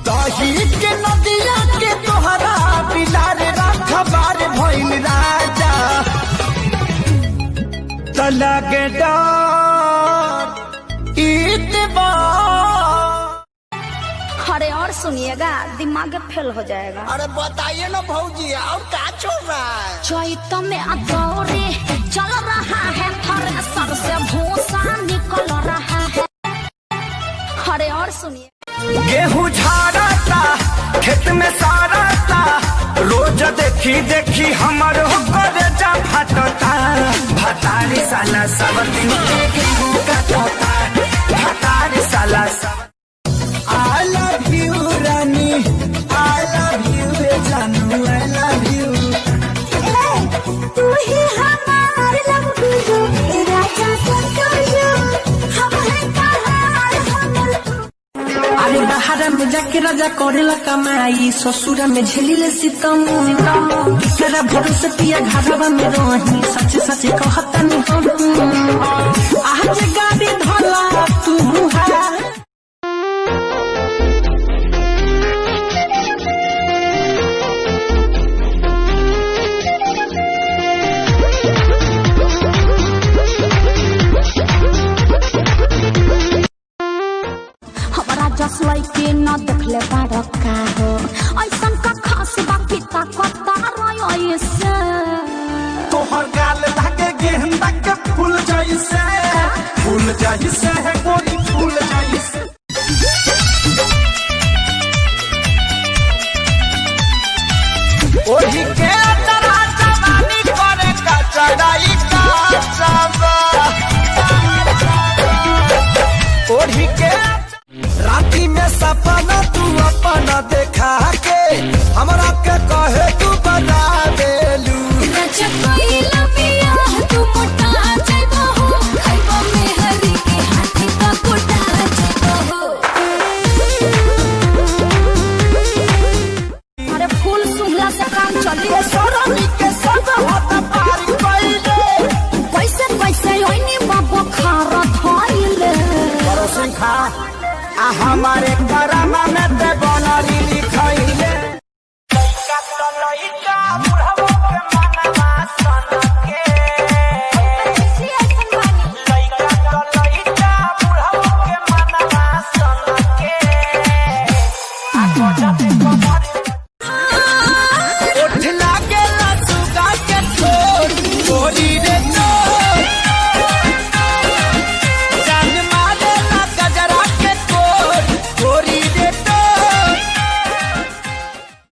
दही के नदिया के तोहरा बिलार रखबार भइल राजा तलगे डर अरे और सुनिएगा दिमाग फेल हो जाएगा। अरे बताइए ना भौजी और क्या चल रहा है? चैत में अदौरे चल रहा है, थ्रेसर से भूसा निकल रहा है। अरे और सुनिए गेहूं झाड़ता खेत में सारता रोज देखी देखी हमर जा फटता भतारी साला सब दिन गेहूं काटता भतारी साला सब। I love you Rani I love you जानू I love you तू ही हमारे लव गुरु राजा संतोषो हम हैं कहार हमल। अरे बाहर में जाके राजा करेला कमाई ससुरा में झेलिले सितम तेरा भरोसे पिया घरवा में रही सच सच कहता नहीं हम आज गाड़ी धला तू जसलाई के न देखले बारका हो ऐसन का खास बाकी ताकता रही से तोहर गाल लागे गेंदा के फूल जैसे है कोई फूल जैसे। ओही के तरह जवानी करे का चढ़ाई का चावा ओही के राती में सपना तू अपना देखा के हमरा के कहे तू बना देलू तू मोटा जाइबो हो खाइबो में हरी के हाथी का कोटा जाइबो हो। अरे फूल सुंघला से काम चली सोरानी के सब हाथ पार कइले पैसे पैसे ओइनी बाबू खार धइले परोसन खा आ हमारे करामा में ते बनरी लिखइले